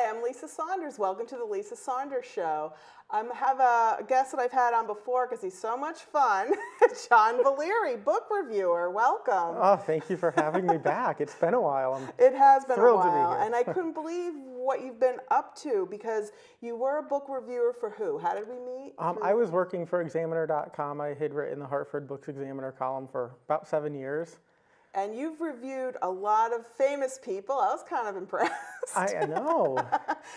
I'm Lisa Saunders. Welcome to the Lisa Saunders Show. I have a guest that I've had on before because he's so much fun. John Valeri, book reviewer. Welcome. Oh, thank you for having me back. It's been a while. It has been a thrilled to be while, here. and I couldn't believe what you've been up to because you were a book reviewer for who? How did we meet? I was working for Examiner.com. I had written the Hartford Books Examiner column for about 7 years. And you've reviewed a lot of famous people. I was kind of impressed. I know.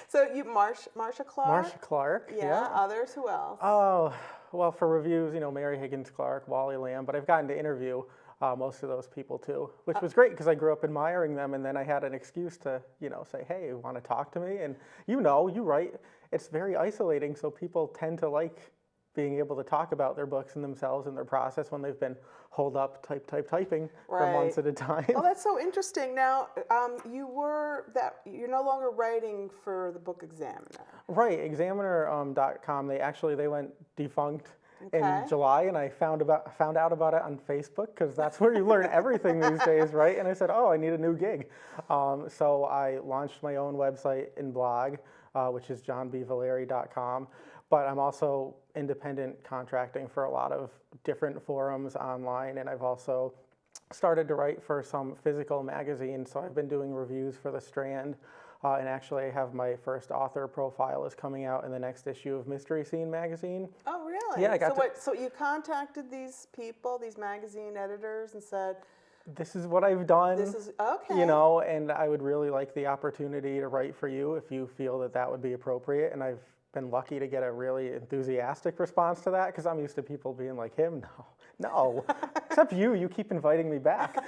So you, Marcia Clark? Marcia Clark. Yeah. Others? Who else? Oh, well, for reviews, Mary Higgins Clark, Wally Lamb, but I've gotten to interview most of those people too, which was great because I grew up admiring them, and then I had an excuse to, say, hey, you want to talk to me? And you write, it's very isolating, so people tend to like being able to talk about their books and themselves and their process when they've been holed up typing for months at a time. Oh, that's so interesting. Now, you're no longer writing for the Book Examiner. Right, Examiner.com. They went defunct in July, and I found out about it on Facebook because that's where you learn everything these days, right? And I said, oh, I need a new gig. So I launched my own website and blog, which is johnbvaleri.com. But I'm also independent contracting for a lot of different forums online, and I've also started to write for some physical magazines. So I've been doing reviews for The Strand, and actually I have my first author profile is coming out in the next issue of Mystery Scene magazine. Oh, really? Yeah, So you contacted these people, these magazine editors, and said, this is what I've done. This is okay. And I would really like the opportunity to write for you if you feel that would be appropriate. And I've been lucky to get a really enthusiastic response to that because I'm used to people being like, him, no, except you keep inviting me back.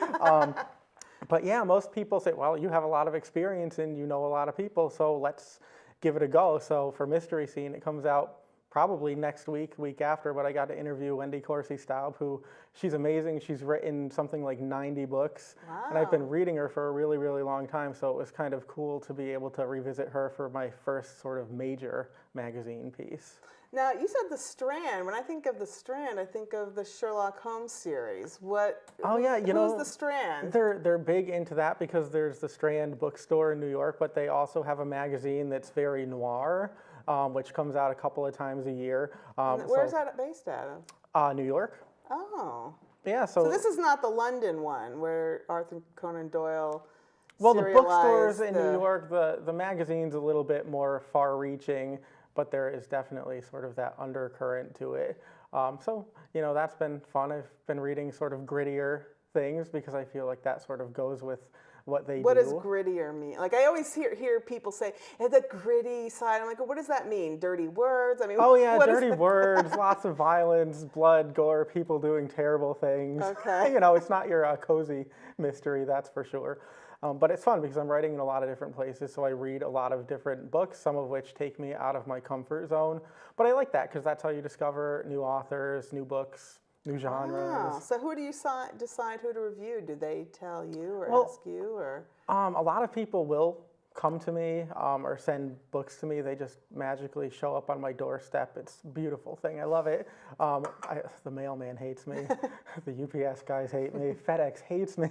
But yeah, most people say, well, you have a lot of experience and you know a lot of people, so let's give it a go. So for Mystery Scene, it comes out probably next week after, but I got to interview Wendy Corsi-Staub, who she's amazing. She's written something like 90 books, and I've been reading her for a really, really long time, so it was kind of cool to be able to revisit her for my first sort of major magazine piece. Now, you said The Strand. When I think of The Strand, I think of the Sherlock Holmes series. Who's The Strand? They're big into that because there's the Strand bookstore in New York, but they also have a magazine that's very noir, which comes out a couple of times a year. Where's that based out of? New York. Oh. Yeah, so this is not the London one where Arthur Conan Doyle Well, the bookstores in New York, the magazine's a little bit more far-reaching, but there is definitely sort of that undercurrent to it. So, that's been fun. I've been reading sort of grittier things because I feel like that sort of goes with what they do. What does grittier mean? Like, I always hear people say, the gritty side. I'm like, what does that mean? Dirty words? I mean, oh yeah, dirty words, lots of violence, blood, gore, people doing terrible things. Okay. It's not your cozy mystery, that's for sure. But it's fun because I'm writing in a lot of different places, so I read a lot of different books, some of which take me out of my comfort zone. But I like that because that's how you discover new authors, new books, new genres. Wow. So who do you decide who to review? Do they tell you or ask you? Or a lot of people will come to me or send books to me. They just magically show up on my doorstep. It's a beautiful thing. I love it. The mailman hates me. The UPS guys hate me. FedEx hates me.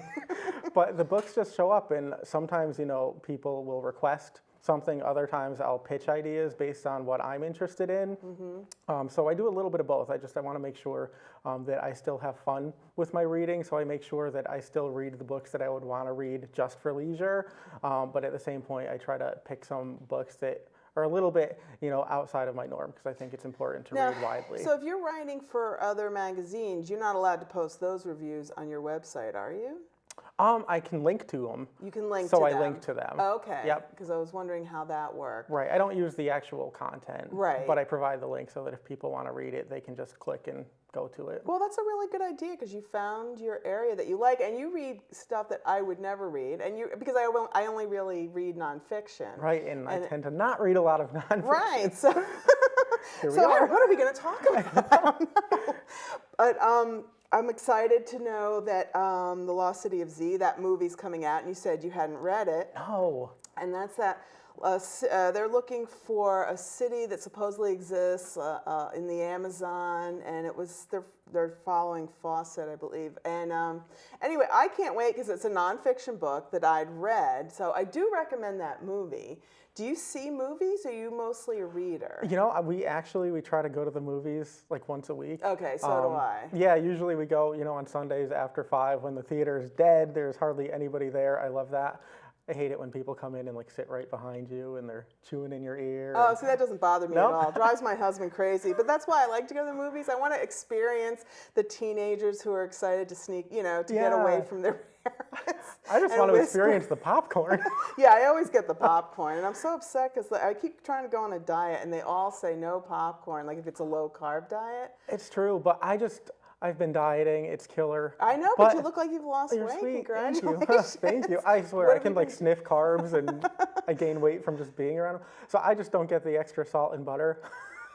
But the books just show up, and sometimes, people will request something. Other times I'll pitch ideas based on what I'm interested in. Mm-hmm. So I do a little bit of both. I want to make sure that I still have fun with my reading. So I make sure that I still read the books that I would want to read just for leisure. But at the same point, I try to pick some books that are a little bit, outside of my norm because I think it's important to read widely. So if you're writing for other magazines, you're not allowed to post those reviews on your website, are you? I can link to them. You can link to them. So I link to them. Okay. Yep. Because I was wondering how that worked. Right. I don't use the actual content. Right. But I provide the link so that if people want to read it, they can just click and go to it. Well, that's a really good idea because you found your area that you like, and you read stuff that I would never read, because I only really read nonfiction. Right, and I tend to not read a lot of nonfiction. Right. So, what are we going to talk about? But I'm excited to know that The Lost City of Z, that movie's coming out, and you said you hadn't read it. No. And that's that They're looking for a city that supposedly exists in the Amazon, and they're following Fawcett, I believe. And anyway, I can't wait because it's a nonfiction book that I'd read, so I do recommend that movie. Do you see movies, or are you mostly a reader? You know, we try to go to the movies like once a week. Okay, so do I. Yeah, usually we go, on Sundays after 5 when the theater is dead. There's hardly anybody there. I love that. I hate it when people come in and like sit right behind you and they're chewing in your ear. Oh, see, that doesn't bother me at all. It drives my husband crazy. But that's why I like to go to the movies. I want to experience the teenagers who are excited to sneak, to get away from their parents. I just want to experience the popcorn. Yeah, I always get the popcorn. And I'm so upset because I keep trying to go on a diet and they all say no popcorn, like if it's a low-carb diet. It's true, but I've been dieting. It's killer. I know, but you look like you've lost weight. Sweet. Congratulations. Thank you. I swear, I can like sniff carbs and I gain weight from just being around them. So I just don't get the extra salt and butter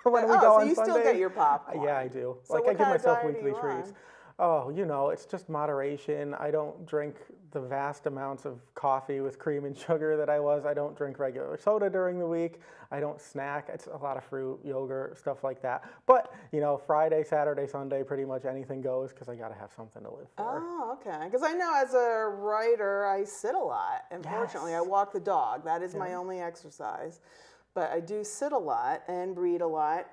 when we go on Sunday. So you still get your popcorn? Yeah, I do. So I give myself weekly treats. treats. Oh, it's just moderation. I don't drink the vast amounts of coffee with cream and sugar that I was. I don't drink regular soda during the week. I don't snack. It's a lot of fruit, yogurt, stuff like that. But, Friday, Saturday, Sunday, pretty much anything goes because I got to have something to live for. Oh, okay. Because I know as a writer, I sit a lot. Unfortunately, I walk the dog. That is my only exercise. But I do sit a lot and read a lot.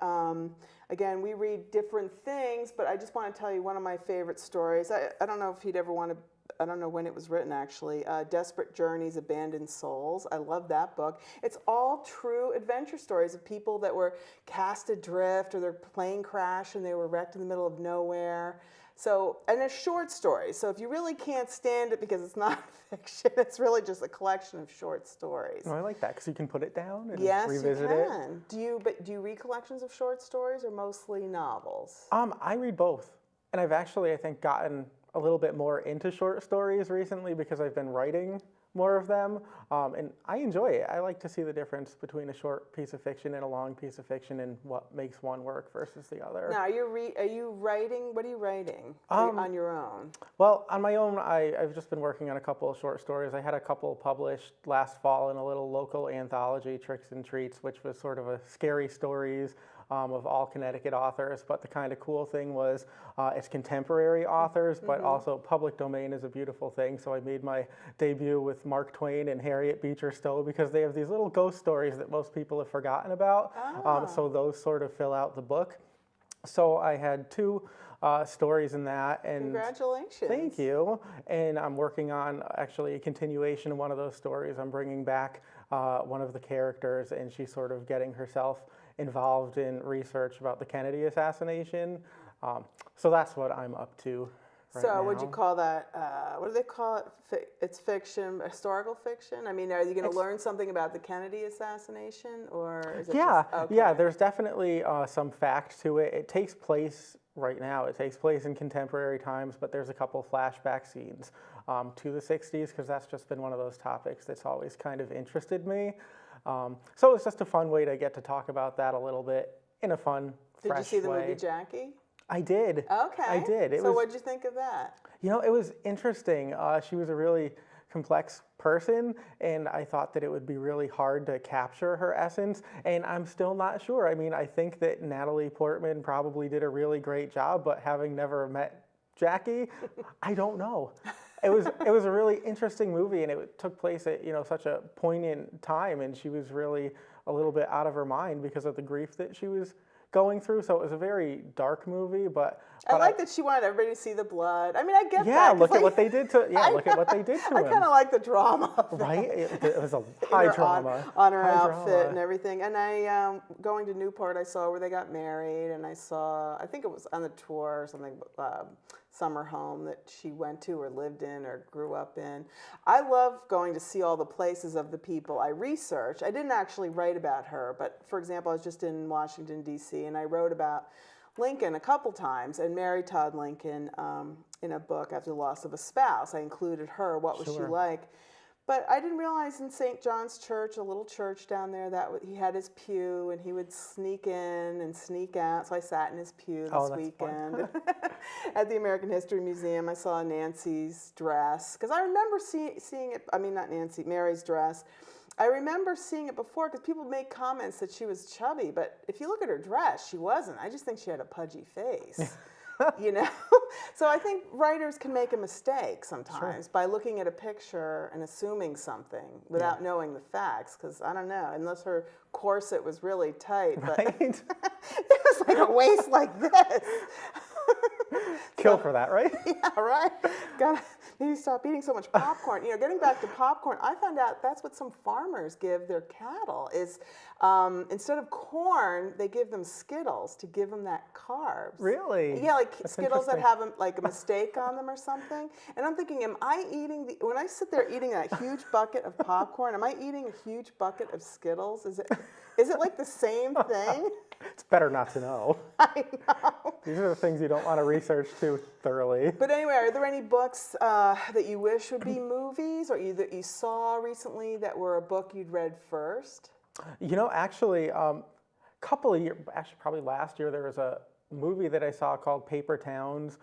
Again, we read different things, but I just want to tell you one of my favorite stories. I don't know if you'd ever want to, I don't know when it was written actually, Desperate Journeys, Abandoned Souls. I love that book. It's all true adventure stories of people that were cast adrift or their plane crashed and they were wrecked in the middle of nowhere. So, and they're short stories. So if you really can't stand it because it's not fiction, it's really just a collection of short stories. Oh, I like that because you can put it down and Yes, revisit you can. Do you read collections of short stories or mostly novels? I read both. And I've actually, I think, gotten a little bit more into short stories recently because I've been writing more of them, and I enjoy it. I like to see the difference between a short piece of fiction and a long piece of fiction and what makes one work versus the other. Now, are you writing? What are you writing on your own? Well, on my own, I've just been working on a couple of short stories. I had a couple published last fall in a little local anthology, Tricks and Treats, which was sort of a scary stories of all Connecticut authors, but the kind of cool thing was it's contemporary authors, but also public domain is a beautiful thing. So I made my debut with Mark Twain and Harriet Beecher Stowe because they have these little ghost stories that most people have forgotten about. So those sort of fill out the book. So I had 2 stories in that. And congratulations. Thank you. And I'm working on actually a continuation of one of those stories. I'm bringing back one of the characters, and she's sort of getting herself involved in research about the Kennedy assassination. So that's what I'm up to right now. Would you call that, what do they call it? It's fiction, historical fiction? I mean, are you going to learn something about the Kennedy assassination, or is it just, okay. Yeah, there's definitely some fact to it. It takes place right now. It takes place in contemporary times, but there's a couple flashback scenes to the 60s because that's just been one of those topics that's always kind of interested me. So it's just a fun way to get to talk about that a little bit in a fun, fresh way. Did you see the movie Jackie? I did. Okay. I did. So what did you think of that? It was interesting. She was a really complex person, and I thought that it would be really hard to capture her essence, and I'm still not sure. I mean, I think that Natalie Portman probably did a really great job, but having never met Jackie, I don't know. It was a really interesting movie, and it took place at such a poignant time, and she was really a little bit out of her mind because of the grief that she was going through. So it was a very dark movie, but I like that she wanted everybody to see the blood. I mean, I get that. Yeah, look at what they did to. Look at what they did to him. I kind of like the drama of right? It was a high drama on her outfit and everything. And I going to Newport, I saw where they got married, and I think it was on the tour or something. Summer home that she went to or lived in or grew up in. I love going to see all the places of the people I research. I didn't actually write about her, but for example, I was just in Washington, D.C., and I wrote about Lincoln a couple times, and Mary Todd Lincoln in a book after the loss of a spouse. I included her. What was she like? But I didn't realize in St. John's Church, a little church down there, that he had his pew and he would sneak in and sneak out. So I sat in his pew this weekend. At the American History Museum, I saw Nancy's dress. Because I remember seeing it, I mean, not Nancy, Mary's dress I remember seeing it before because people make comments that she was chubby, but if you look at her dress, she wasn't. I just think she had a pudgy face. You know? So I think writers can make a mistake sometimes by looking at a picture and assuming something without knowing the facts, because I don't know, unless her corset was really tight, but it was like a waist like this. Kill for that, right? Yeah, right. Gotta maybe stop eating so much popcorn. You know, getting back to popcorn, I found out that's what some farmers give their cattle is instead of corn, they give them Skittles to give them that carbs. Really? Yeah, like That's Skittles that have like a mistake on them or something. And I'm thinking, am I eating when I sit there eating that huge bucket of popcorn, am I eating a huge bucket of Skittles? Is it like the same thing? It's better not to know. I know. These are the things you don't want to research too thoroughly. But anyway, are there any books that you wish would be movies, or that you saw recently that were a book you'd read first? You know, actually, couple of years, actually probably last year, there was a movie that I saw called Paper Towns,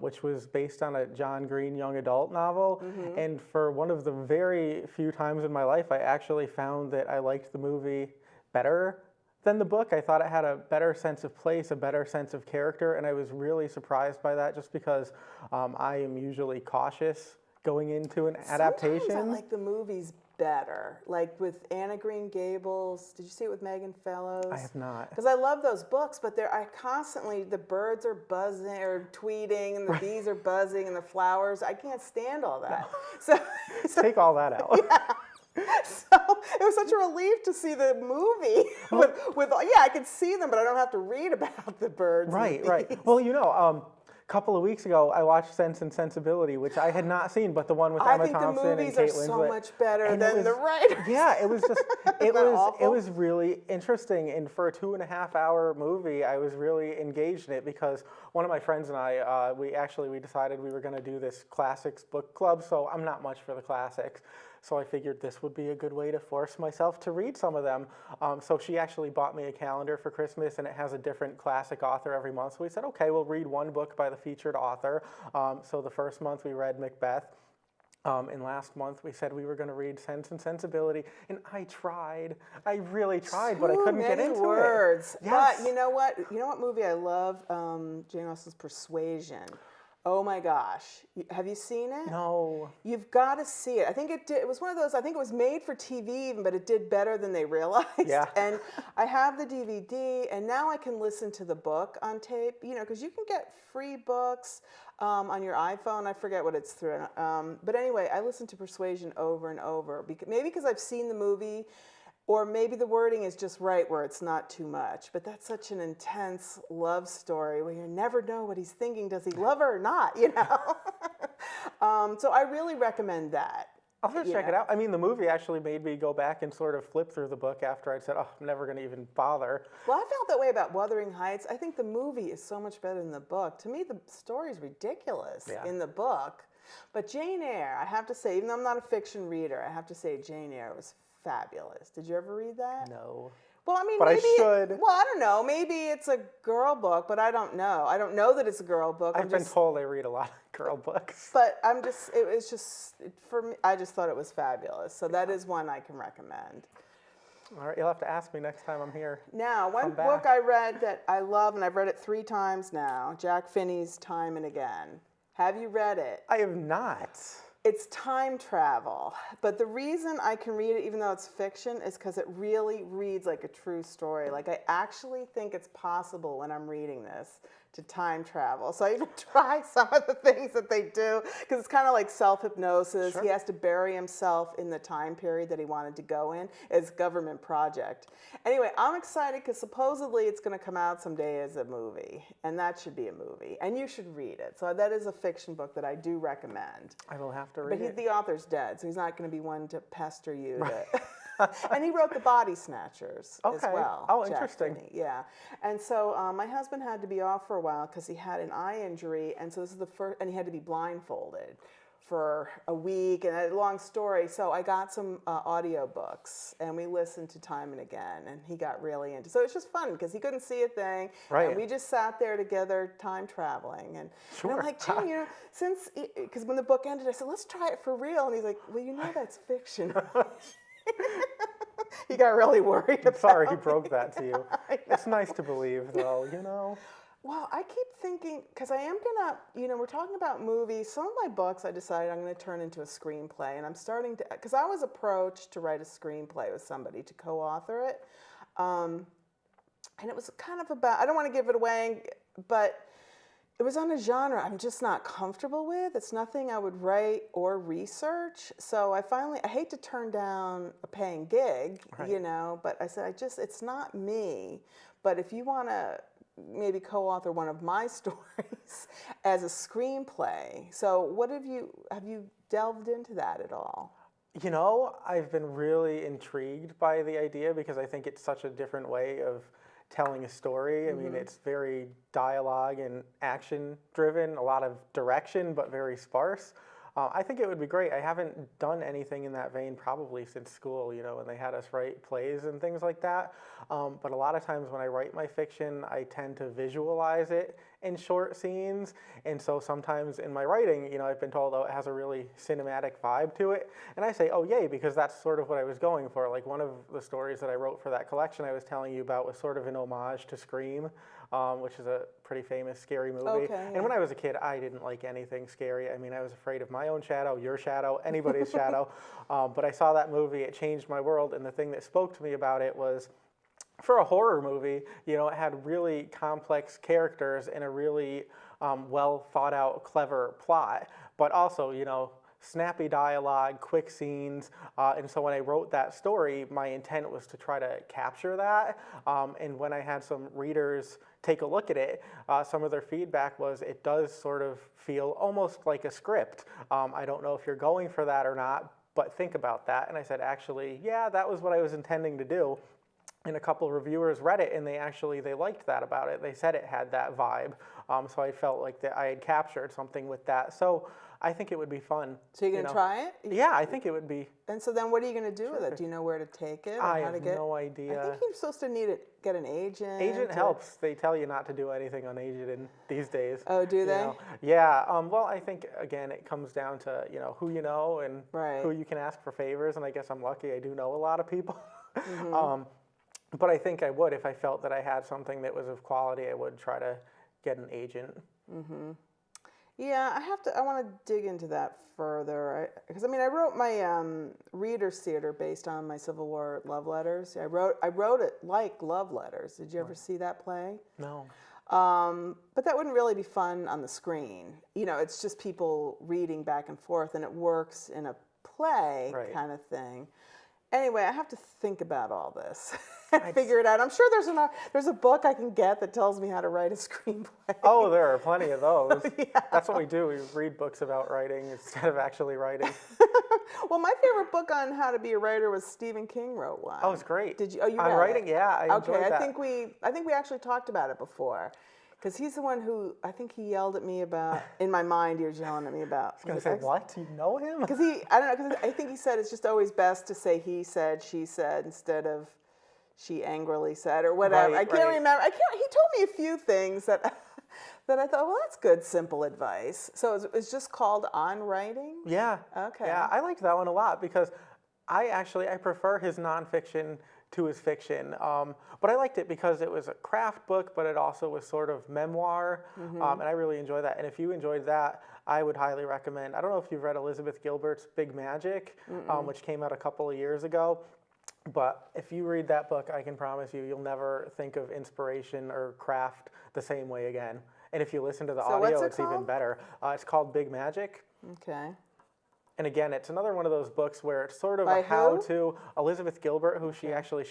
which was based on a John Green young adult novel. And for one of the very few times in my life, I actually found that I liked the movie better than the book. I thought it had a better sense of place, a better sense of character, and I was really surprised by that just because I am usually cautious going into an adaptation. Sometimes I like the movies better. Like with Anna Green Gables. Did you see it with Megan Fellows? I have not. Because I love those books, but I constantly, the birds are buzzing or tweeting, and the bees are buzzing, and the flowers. I can't stand all that. No. So take all that out. Yeah. So it was such a relief to see the movie with I could see them, but I don't have to read about the birds. Right. Well, you know, a couple of weeks ago, I watched Sense and Sensibility, which I had not seen, but the one with Emma Thompson and Kate Winslet. I think the movies are so much better than the writers. Yeah, it was just, it was really interesting, and for a 2.5-hour movie, I was really engaged in it because one of my friends and I, we decided we were going to do this classics book club, so I'm not much for the classics. So I figured this would be a good way to force myself to read some of them. So she actually bought me a calendar for Christmas, and it has a different classic author every month. So we said, okay, we'll read one book by the featured author. So the first month we read Macbeth. And last month we said we were going to read Sense and Sensibility, and I really tried, but I couldn't get into words. it. Yes. But you know what movie I love? Jane Austen's Persuasion. Oh my gosh. Have you seen it? No. You've got to see it. I think it was one of those, I think it was made for TV even, but it did better than they realized. Yeah. And I have the DVD, and now I can listen to the book on tape, because you can get free books on your iPhone. I forget what it's through. But anyway, I listen to Persuasion over and over, maybe because I've seen the movie, or maybe the wording is just right where it's not too much. But that's such an intense love story where you never know what he's thinking. Does he love her or not, So I really recommend that. I'll have to check it out. I mean, the movie actually made me go back and sort of flip through the book after I'd said, oh, I'm never going to even bother. Well, I felt that way about Wuthering Heights. I think the movie is so much better than the book. To me, the story's ridiculous in the book. But Jane Eyre, I have to say, even though I'm not a fiction reader, I have to say Jane Eyre was fabulous. Did you ever read that? No. Well, I mean, but maybe I should. I don't know. Maybe it's a girl book, but I don't know. I don't know that it's a girl book. I've been told I read a lot of girl books. But for me, I just thought it was fabulous. So that is one I can recommend. All right, you'll have to ask me next time I'm here. Now, one book I read that I love, and I've read it 3 times now, Jack Finney's Time and Again. Have you read it? I have not. It's time travel, but the reason I can read it even though it's fiction is because it really reads like a true story. Like I actually think it's possible when I'm reading this to time travel. So I even try some of the things that they do because it's kind of like self-hypnosis. Sure. He has to bury himself in the time period that he wanted to go in. It's a government project. Anyway, I'm excited because supposedly it's going to come out someday as a movie, and that should be a movie, and you should read it. So that is a fiction book that I do recommend. I will have to read it. But the author's dead, so he's not going to be one to pester you. And he wrote The Body Snatchers as well. Oh, Jack interesting. Finney, yeah. And so my husband had to be off for a while because he had an eye injury, and so this is the first, and he had to be blindfolded for a week, and a long story. So I got some audio books, and we listened to Time and Again, and he got really into it. So it's just fun because he couldn't see a thing, right. And we just sat there together time traveling. And, sure. And I'm like, Jim, because when the book ended, I said, let's try it for real. And he's like, well, that's fiction. You got really worried I'm about sorry he me. broke that to you. It's nice to believe, though, you know? Well, I keep thinking, because I am gonna, we're talking about movies. Some of my books I decided I'm gonna turn into a screenplay, and I'm starting to, because I was approached to write a screenplay with somebody to co-author it. And it was kind of about, I don't want to give it away, but it was on a genre I'm just not comfortable with. It's nothing I would write or research. So I hate to turn down a paying gig, Right. but I said, it's not me. But if you want to maybe co-author one of my stories as a screenplay. So have you delved into that at all? You know, I've been really intrigued by the idea because I think it's such a different way of telling a story. I mean, it's very dialogue and action driven, a lot of direction, but very sparse. I think it would be great. I haven't done anything in that vein probably since school, when they had us write plays and things like that. But a lot of times when I write my fiction, I tend to visualize it in short scenes. And so sometimes in my writing, I've been told, oh, it has a really cinematic vibe to it. And I say, oh, yay, because that's sort of what I was going for. Like one of the stories that I wrote for that collection I was telling you about was sort of an homage to Scream, which is a pretty famous scary movie. Okay, And when I was a kid, I didn't like anything scary. I mean, I was afraid of my own shadow, your shadow, anybody's shadow. But I saw that movie, it changed my world. And the thing that spoke to me about it was, for a horror movie, it had really complex characters and a really well thought out, clever plot, but also, snappy dialogue, quick scenes. And so when I wrote that story, my intent was to try to capture that. And when I had some readers take a look at it, some of their feedback was it does sort of feel almost like a script. I don't know if you're going for that or not, but think about that. And I said, actually, yeah, that was what I was intending to do. And a couple of reviewers read it, and they liked that about it. They said it had that vibe. So I felt like that I had captured something with that. So I think it would be fun. So you're going to try it? Yeah, I think it would be. And so then what are you going to do with it? Do you know where to take it? Or I how to have get no idea. I think you're supposed to get an agent. Agent helps. They tell you not to do anything unagented these days. Oh, do they? Yeah. Well, I think, again, it comes down to, who you know and who you can ask for favors. And I guess I'm lucky I do know a lot of people. But I think I would, if I felt that I had something that was of quality, I would try to get an agent. Yeah, I want to dig into that further. Because I wrote my Reader's Theater based on my Civil War love letters. I wrote it like love letters. Did you ever see that play? No. But that wouldn't really be fun on the screen. It's just people reading back and forth, and it works in a play kind of thing. Anyway, I have to think about all this and figure it out. I'm sure there's a book I can get that tells me how to write a screenplay. Oh, there are plenty of those. Yeah. That's what we do. We read books about writing instead of actually writing. Well, my favorite book on how to be a writer was Stephen King wrote one. Oh, it's great. Did you? Oh, you on read writing? it? Yeah, I enjoyed that. I think we actually talked about it before. Because he's the one who, I think he yelled at me about, in my mind, he was yelling at me about. I was going to say, what? You know him? Because I don't know, because I think he said it's just always best to say he said, she said, instead of she angrily said, or whatever. I can't remember. He told me a few things that I thought, well, that's good, simple advice. So it's just called On Writing? Yeah. Okay. Yeah, I liked that one a lot because I prefer his nonfiction to his fiction. But I liked it because it was a craft book, but it also was sort of memoir, and I really enjoyed that. And if you enjoyed that, I would highly recommend. I don't know if you've read Elizabeth Gilbert's Big Magic, which came out a couple of years ago. But if you read that book, I can promise you'll never think of inspiration or craft the same way again. And if you listen to the audio, it's even better. It's called Big Magic. Okay. And again, it's another one of those books where it's sort of By a how-to. Elizabeth Gilbert, who she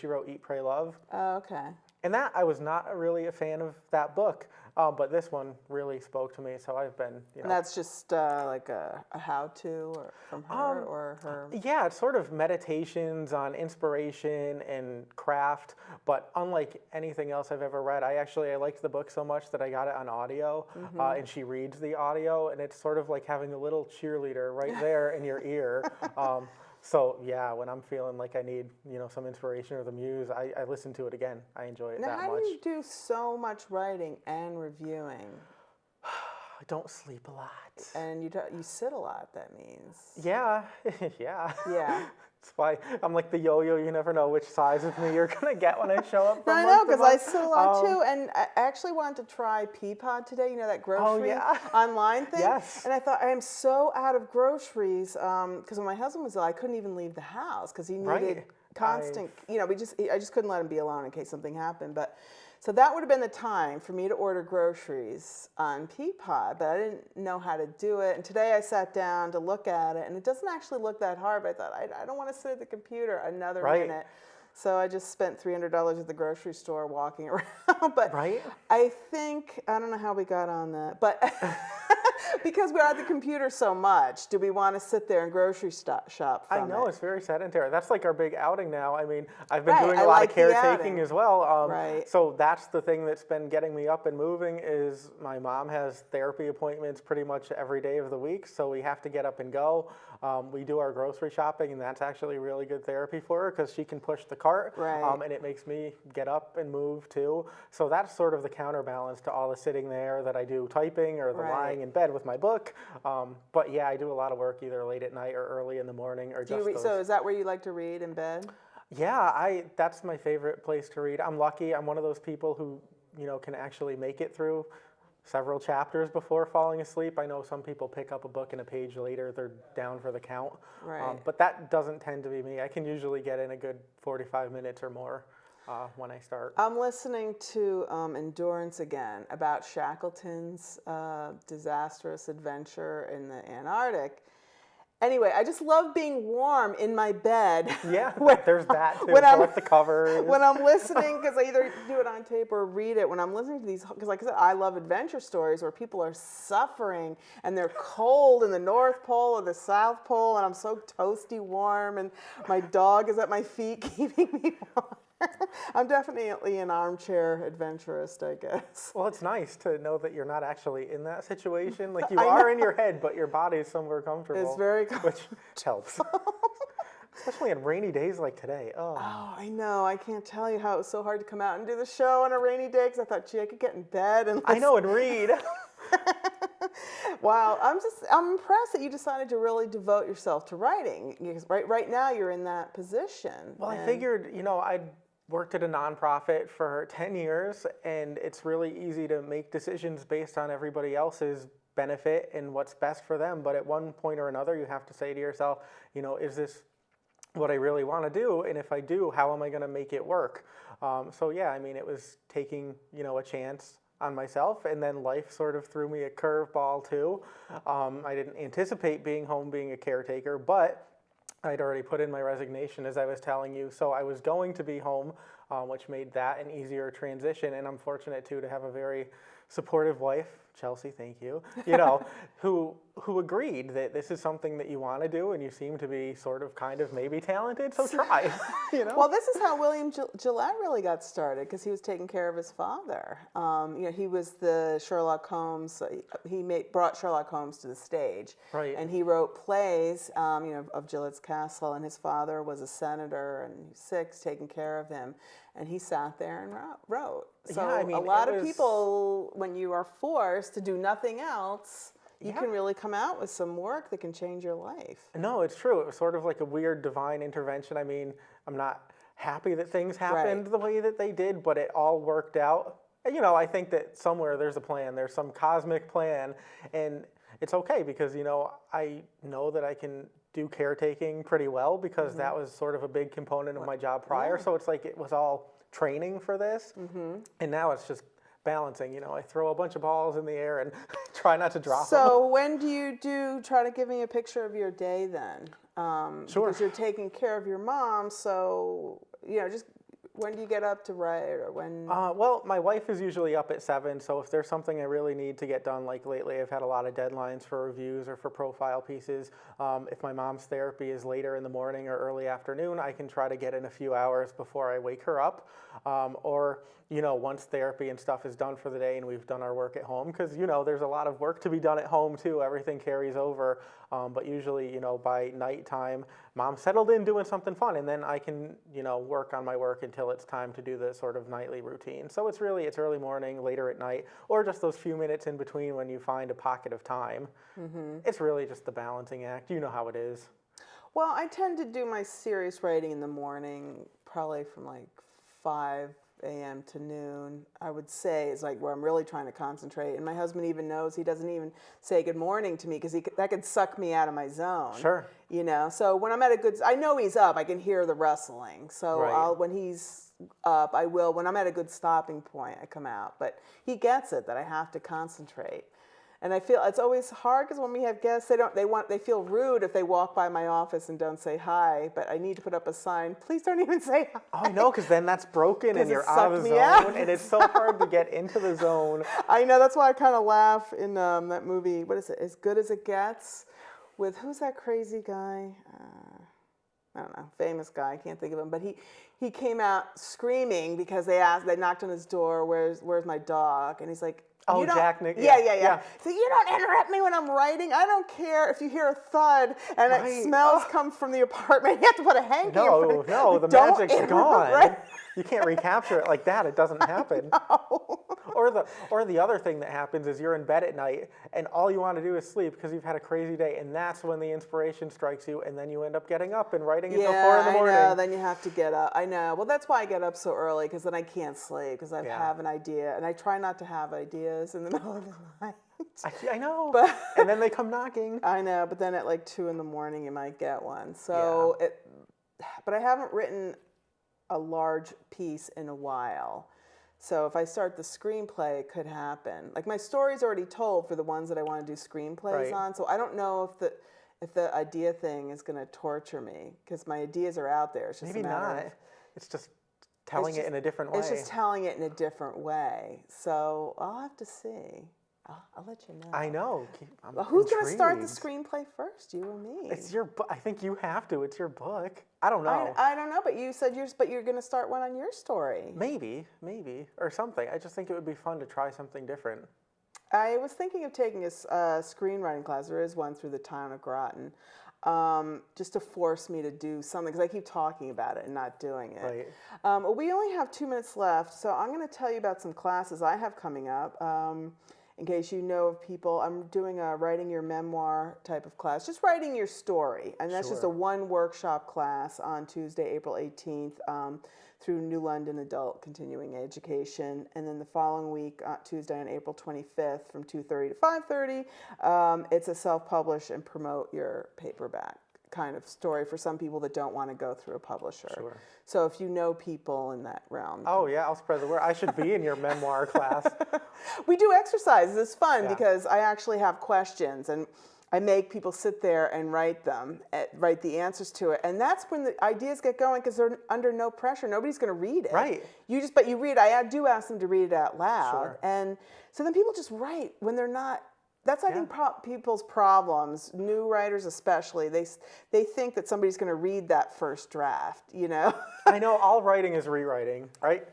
wrote Eat, Pray, Love. Oh, okay. And that, I was not really a fan of that book, but this one really spoke to me, so I've been, And that's just like a how-to from her or her? Yeah, it's sort of meditations on inspiration and craft, but unlike anything else I've ever read, I liked the book so much that I got it on audio, and she reads the audio, and it's sort of like having a little cheerleader right there in your ear. So yeah, when I'm feeling like I need, some inspiration or the muse, I listen to it again. I enjoy it that much. Now, how do you do so much writing and reviewing? I don't sleep a lot. And you sit a lot, that means. Yeah, yeah. Yeah. That's why I'm like the yo-yo. You never know which size of me you're gonna get when I show up. No, From I know, month to because I month. sit a lot too, and I actually wanted to try Peapod today, you know, that grocery yeah. online thing. Yes. And I thought, I am so out of groceries, because when my husband was ill, I couldn't even leave the house because he needed Right. constant, you know, I just couldn't let him be alone in case something happened. But so that would have been the time for me to order groceries on Peapod, but I didn't know how to do it. And today I sat down to look at it, and it doesn't actually look that hard, but I thought, I don't want to sit at the computer another Right. minute. So I just spent $300 at the grocery store walking around. But Right. I think, I don't know how we got on that, but because we're at the computer so much, do we want to sit there and grocery shop from I know, it? it's very sedentary. That's like our big outing now. I mean, I've been Right, doing I a lot like of the caretaking outing. as well. Right. So that's the thing that's been getting me up and moving is my mom has therapy appointments pretty much every day of the week, so we have to get up and go. We do our grocery shopping, and that's actually really good therapy for her because she can push the cart, Right. and it makes me get up and move too. So that's sort of the counterbalance to all the sitting there that I do typing or the Right. lying in bed with my book. But yeah, I do a lot of work either late at night or early in the morning or Do you just those. so is that where you like to read in bed? Yeah, that's my favorite place to read. I'm lucky. I'm one of those people who, can actually make it through several chapters before falling asleep. I know some people pick up a book and a page later they're down for the count. Right. But that doesn't tend to be me. I can usually get in a good 45 minutes or more when I start. I'm listening to Endurance again about Shackleton's disastrous adventure in the Antarctic. Anyway, I just love being warm in my bed. Yeah, there's that too. when I'm- Pull up the cover. When I'm listening, because I either do it on tape or read it, when I'm listening to these, because like I said, I love adventure stories where people are suffering and they're cold in the North Pole or the South Pole, and I'm so toasty warm, and my dog is at my feet keeping me warm. I'm definitely an armchair adventurist, I guess. Well, it's nice to know that you're not actually in that situation. Like you I are know. in your head, but your body is somewhere comfortable. It's very which helps. Especially on rainy days like today. Oh. Oh, I know. I can't tell you how it was so hard to come out and do the show on a rainy day because I thought, gee, I could get in bed and I know, and read. Wow, I'm impressed that you decided to really devote yourself to writing. Because right now you're in that position. Well, I figured, I'd worked at a nonprofit for 10 years, and it's really easy to make decisions based on everybody else's benefit and what's best for them. But at one point or another, you have to say to yourself, is this what I really want to do? And if I do, how am I going to make it work? So yeah, I mean, it was taking, a chance on myself, and then life sort of threw me a curveball too. I didn't anticipate being home, being a caretaker, but I'd already put in my resignation, as I was telling you, so I was going to be home, which made that an easier transition, and I'm fortunate too to have a very supportive wife, Chelsea, thank you, who agreed that this is something that you want to do, and you seem to be sort of kind of maybe talented, so try. Well, this is how William Gillette really got started, because he was taking care of his father. He was the Sherlock Holmes. He brought Sherlock Holmes to the stage, Right. And he wrote plays, of Gillette's Castle. And his father was a senator, and he was sick, taking care of him, and he sat there and wrote. So Yeah, I mean, a lot of people, when you are forced to do nothing else, you can really come out with some work that can change your life. No, it's true. It was sort of like a weird divine intervention. I mean, I'm not happy that things happened the way that they did, but it all worked out. And, I think that somewhere there's a plan. There's some cosmic plan, and it's okay because, I know that I can do caretaking pretty well because that was sort of a big component of my job prior. So it's like it was all training for this, and now it's just balancing. I throw a bunch of balls in the air and try not to drop them. So when do you try to give me a picture of your day then? Sure. Because you're taking care of your mom, so, just when do you get up to write, or when? Well, my wife is usually up at 7, so if there's something I really need to get done, like lately I've had a lot of deadlines for reviews or for profile pieces. If my mom's therapy is later in the morning or early afternoon, I can try to get in a few hours before I wake her up. Or, once therapy and stuff is done for the day and we've done our work at home, because, there's a lot of work to be done at home too. Everything carries over. But usually, by nighttime, mom's settled in doing something fun, and then I can, work on my work until it's time to do the sort of nightly routine. So it's early morning, later at night, or just those few minutes in between when you find a pocket of time. It's really just the balancing act. You know how it is. Well, I tend to do my serious writing in the morning, probably from like 5 a.m. to noon, I would say, is like where I'm really trying to concentrate. And my husband even knows, he doesn't even say good morning to me because that could suck me out of my zone. Sure. You know, so when I'm at a good, I know he's up, I can hear the rustling. So Right. when he's up, I will, when I'm at a good stopping point, I come out. But he gets it that I have to concentrate. And I feel it's always hard because when we have guests, they feel rude if they walk by my office and don't say hi. But I need to put up a sign. Please don't even say hi. Oh, I know, because then that's broken and you're out of the me zone, out. and it's so hard to get into the zone. I know, that's why I kind of laugh in that movie. What is it? As Good as It Gets, with who's that crazy guy? I don't know, famous guy. I can't think of him, but he came out screaming because they knocked on his door. Where's my dog? And he's like, Oh, Jack Nick. Yeah. So you don't interrupt me when I'm writing. I don't care if you hear a thud and it smells come from the apartment. You have to put a hanky. No, the magic's gone. Right? You can't recapture it like that. It doesn't happen. No. Or the other thing that happens is you're in bed at night and all you want to do is sleep because you've had a crazy day, and that's when the inspiration strikes you, and then you end up getting up and writing until 4 in the morning. I know. Then you have to get up. I know. Well, that's why I get up so early, because then I can't sleep because I have an idea, and I try not to have ideas in the middle of the night. I know. But and then they come knocking. I know, but then at like 2 in the morning you might get one. So but I haven't written a large piece in a while. So if I start the screenplay, it could happen. Like my story's already told for the ones that I want to do screenplays on. So I don't know if the idea thing is going to torture me, because my ideas are out there. It's just Maybe a matter not. of, It's just telling it in a different way. It's just telling it in a different way. So I'll have to see. I'll let you know. I know. Well, who's going to start the screenplay first, you or me? It's your book. I think you have to. It's your book. I don't know. I don't know, but you said you're going to start one on your story. Maybe, or something. I just think it would be fun to try something different. I was thinking of taking a screenwriting class. There is one through the town of Groton, just to force me to do something, because I keep talking about it and not doing it. Right. We only have 2 minutes left, so I'm going to tell you about some classes I have coming up. In case you know of people, I'm doing a writing your memoir type of class, just writing your story. And that's just a one workshop class on Tuesday, April 18th, through New London Adult Continuing Education. And then the following week, Tuesday on April 25th, from 2:30 to 5:30, it's a self-publish and promote your paperback kind of story for some people that don't want to go through a publisher. Sure. So if you know people in that realm. Oh yeah, I'll spread the word. I should be in your memoir class. We do exercises. It's fun because I actually have questions, and I make people sit there and write the answers to it. And that's when the ideas get going, because they're under no pressure. Nobody's going to read it. Right. But you read. I do ask them to read it out loud. Sure. And so then people just write when they're not. That's, I think, people's problems, new writers especially. They think that somebody's going to read that first draft, you know? I know, all writing is rewriting, right?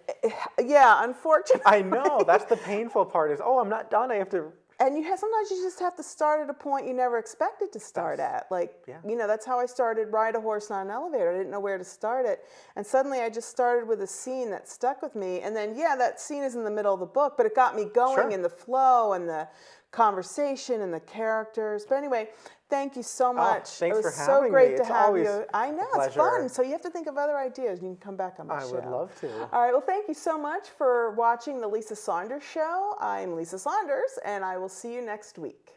Yeah, unfortunately. I know, that's the painful part is, I'm not done, I have to... And sometimes you just have to start at a point you never expected to start at. Like, that's how I started Ride a Horse Not an Elevator. I didn't know where to start it. And suddenly I just started with a scene that stuck with me. And then, that scene is in the middle of the book, but it got me going in the flow and the conversation and the characters. But anyway, thank you so much. Thanks for having me. It was so great to have always you. I know, it's fun. So you have to think of other ideas. You can come back on my show. I would love to. All right, well, thank you so much for watching the Lisa Saunders Show. I'm Lisa Saunders, and I will see you next week.